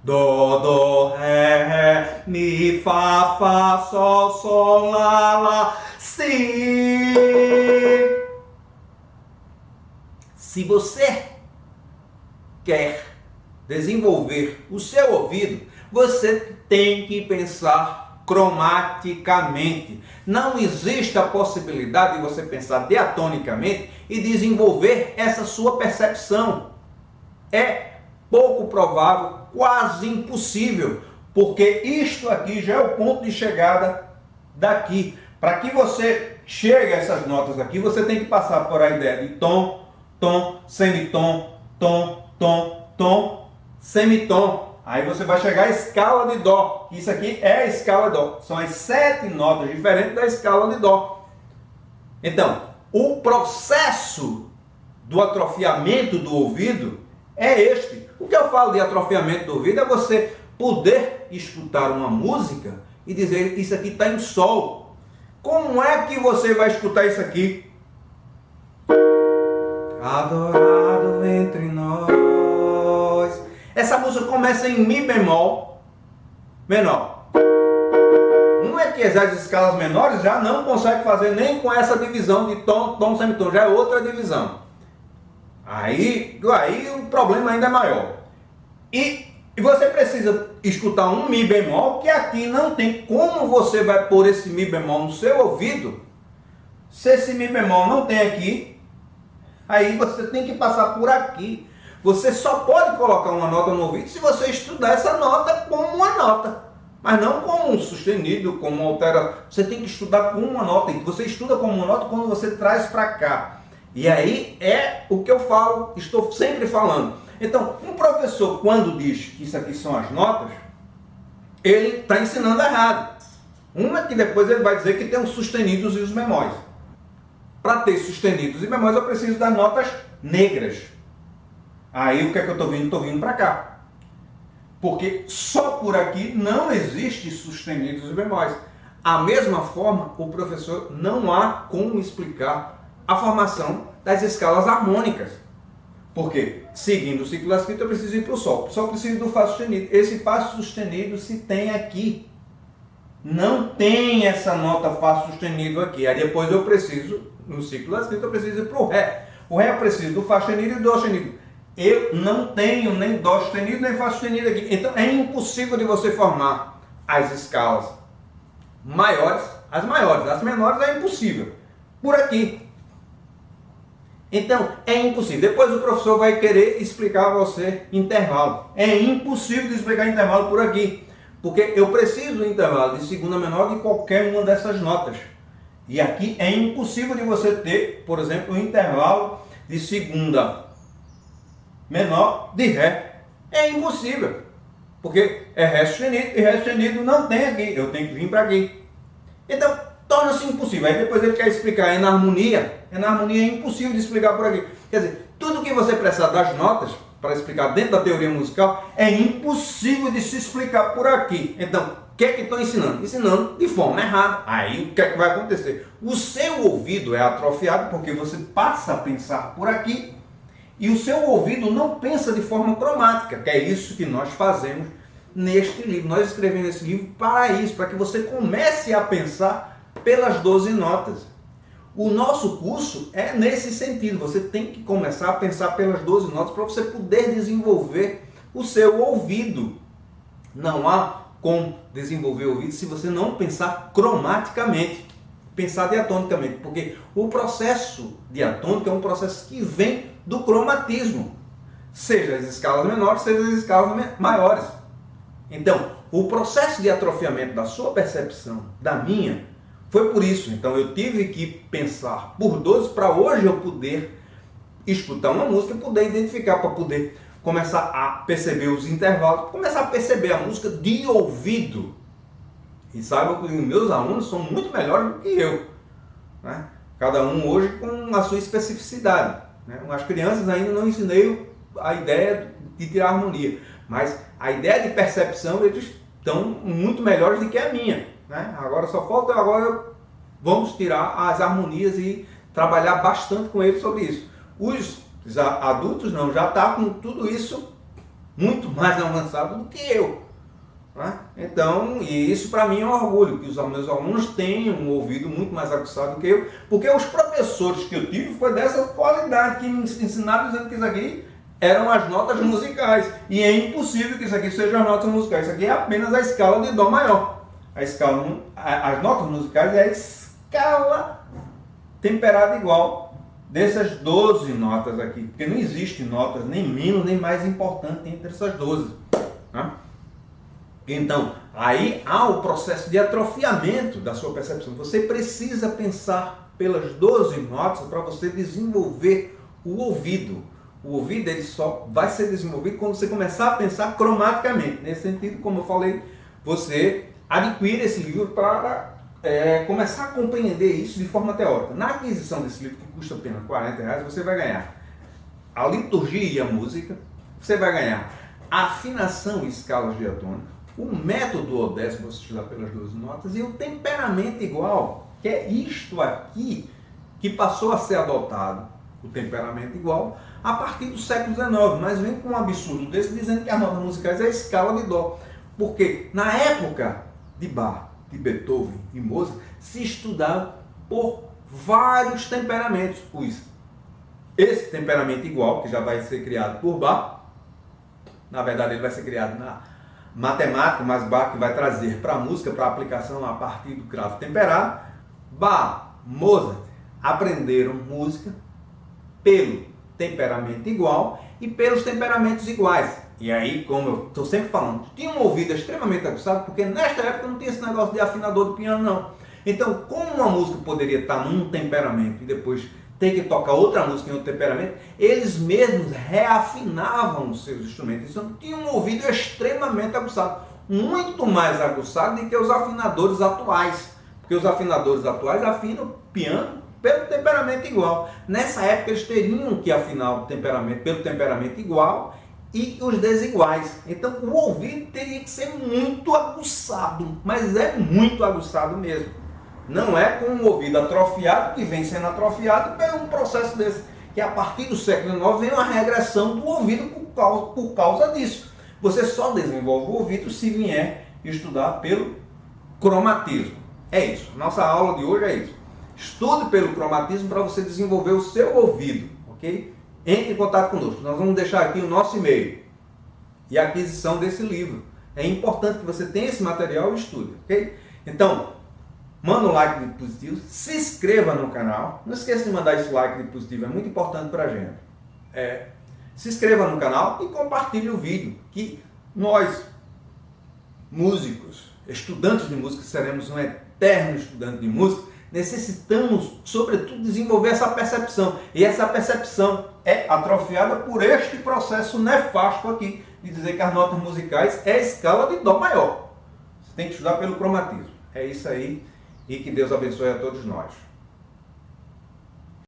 Dó, dó, ré, mi, fá, sol, lá, si. Se você quer desenvolver o seu ouvido, você tem que pensar cromaticamente. Não existe a possibilidade de você pensar diatonicamente e desenvolver essa sua percepção. É pouco provável, quase impossível, porque isto aqui já é o ponto de chegada daqui. Para que você chegue a essas notas aqui, você tem que passar por a ideia de tom, tom, semitom, tom, tom, tom, semitom. Aí você vai chegar à escala de dó. Isso aqui é a escala de dó. São as 7 notas diferentes da escala de dó. Então, o processo do atrofiamento do ouvido é este. O que eu falo de atrofiamento do ouvido é você poder escutar uma música e dizer, isso aqui está em sol. Como é que você vai escutar isso aqui? Adorado entre nós. Essa música começa em Mi bemol menor. Não é que as escalas menores já não consegue fazer nem com essa divisão de tom, tom, semitom. Já é outra divisão. Aí o problema ainda é maior. E você precisa escutar um Mi bemol, que aqui não tem como você vai pôr esse Mi bemol no seu ouvido. Se esse Mi bemol não tem aqui, aí você tem que passar por aqui. Você só pode colocar uma nota no ouvido se você estudar essa nota como uma nota. Mas não como um sustenido, como uma alteração. Você tem que estudar como uma nota. E você estuda como uma nota quando você traz para cá. E aí é o que eu falo, estou sempre falando. Então, um professor, quando diz que isso aqui são as notas, ele está ensinando errado. Uma que depois ele vai dizer que tem os sustenidos e os bemóis. Para ter sustenidos e bemóis, eu preciso das notas negras. Aí o que é que eu estou vindo? Estou vindo para cá. Porque só por aqui não existe sustenidos e bemóis. A mesma forma, o professor não há como explicar a formação das escalas harmônicas. Porque, seguindo o ciclo da escrita, eu preciso ir para o sol. Só preciso do Fá sustenido. Esse Fá sustenido se tem aqui. Não tem essa nota Fá sustenido aqui. Aí depois eu preciso, no ciclo da escrita, eu preciso ir para o Ré. O Ré eu preciso do Fá sustenido e do Dó sustenido. Eu não tenho nem Dó sustenido, nem Fá sustenido aqui. Então é impossível de você formar as escalas maiores, as menores é impossível. Por aqui. Então é impossível. Depois o professor vai querer explicar a você intervalo. É impossível de explicar intervalo por aqui. Porque eu preciso do intervalo de segunda menor de qualquer uma dessas notas. E aqui é impossível de você ter, por exemplo, um intervalo de segunda menor de Ré. É impossível. Porque é Ré sustenido e Ré sustenido não tem aqui. Eu tenho que vir para aqui. Então, torna-se impossível. Aí depois ele quer explicar é na harmonia é impossível de explicar por aqui. Quer dizer, tudo que você precisar das notas para explicar dentro da teoria musical é impossível de se explicar por aqui. Então, o que é que estão ensinando? Ensinando de forma errada. Aí o que é que vai acontecer? O seu ouvido é atrofiado porque você passa a pensar por aqui e o seu ouvido não pensa de forma cromática, que é isso que nós fazemos neste livro. Nós escrevemos esse livro para isso, para que você comece a pensar pelas 12 notas. O nosso curso é nesse sentido. Você tem que começar a pensar pelas 12 notas para você poder desenvolver o seu ouvido. Não há como desenvolver o ouvido se você não pensar cromaticamente, pensar diatonicamente, porque o processo diatônico é um processo que vem do cromatismo, seja as escalas menores, seja as escalas maiores. Então, o processo de atrofiamento da sua percepção, da minha, foi por isso. Então eu tive que pensar por 12 para hoje eu poder escutar uma música e poder identificar, para poder começar a perceber os intervalos, começar a perceber a música de ouvido. E saiba que os meus alunos são muito melhores do que eu, né? Cada um hoje com a sua especificidade, né? As crianças ainda não ensinei a ideia de tirar harmonia, mas a ideia de percepção eles estão muito melhores do que a minha, né? Agora só falta, vamos tirar as harmonias e trabalhar bastante com eles sobre isso. Os adultos não, já está com tudo isso muito mais avançado do que eu. Né? Então, e isso para mim é um orgulho, que os meus alunos tenham um ouvido muito mais aguçado do que eu, porque os professores que eu tive foi dessa qualidade, que me ensinaram dizendo que isso aqui eram as notas musicais. E é impossível que isso aqui seja as notas musicais. Isso aqui é apenas a escala de Dó maior. As notas musicais é a escala temperada igual dessas 12 notas aqui. Porque não existe notas nem menos nem mais importante entre essas 12. Né? Então, aí há o processo de atrofiamento da sua percepção. Você precisa pensar pelas 12 notas para você desenvolver o ouvido. O ouvido ele só vai ser desenvolvido quando você começar a pensar cromaticamente. Nesse sentido, como eu falei, você adquire esse livro para começar a compreender isso de forma teórica. Na aquisição desse livro, que custa apenas R$40, você vai ganhar a liturgia e a música, você vai ganhar a afinação e escalas diatônicas, o método odésico, você estudar pelas 12 notas, e o temperamento igual, que é isto aqui que passou a ser adotado, o temperamento igual, a partir do século XIX, mas vem com um absurdo desse dizendo que as notas musicais é a escala de Dó. Porque na época de Bach, de Beethoven e Mozart, se estudava por vários temperamentos. Esse temperamento igual, que já vai ser criado por Bach, na verdade ele vai ser criado na matemática, mas Bach que vai trazer para a música, para a aplicação a partir do cravo temperado. Bach, Mozart aprenderam música pelo temperamento igual e pelos temperamentos iguais. E aí, como eu estou sempre falando, tinha um ouvido extremamente aguçado, porque nesta época não tinha esse negócio de afinador de piano, não. Então, como uma música poderia estar num temperamento e depois ter que tocar outra música em outro temperamento, eles mesmos reafinavam os seus instrumentos. Então, tinha um ouvido extremamente aguçado, muito mais aguçado do que os afinadores atuais, porque os afinadores atuais afinam piano pelo temperamento igual. Nessa época eles teriam que afinar o temperamento pelo temperamento igual e os desiguais. Então o ouvido teria que ser muito aguçado, mas é muito aguçado mesmo. Não é com o ouvido atrofiado, que vem sendo atrofiado por um processo desse, que a partir do século XIX vem uma regressão do ouvido por causa disso. Você só desenvolve o ouvido se vier estudar pelo cromatismo. É isso. Nossa aula de hoje é isso. Estude pelo cromatismo para você desenvolver o seu ouvido, ok? Entre em contato conosco. Nós vamos deixar aqui o nosso e-mail e a aquisição desse livro. É importante que você tenha esse material e estude, ok? Então, manda um like de positivo, se inscreva no canal. Não esqueça de mandar esse like de positivo, é muito importante para a gente. Se inscreva no canal e compartilhe o vídeo, que nós, músicos, estudantes de música, seremos um eterno estudante de música, necessitamos, sobretudo, desenvolver essa percepção. E essa percepção é atrofiada por este processo nefasto aqui, de dizer que as notas musicais é a escala de Dó maior. Você tem que estudar pelo cromatismo. É isso aí, e que Deus abençoe a todos nós.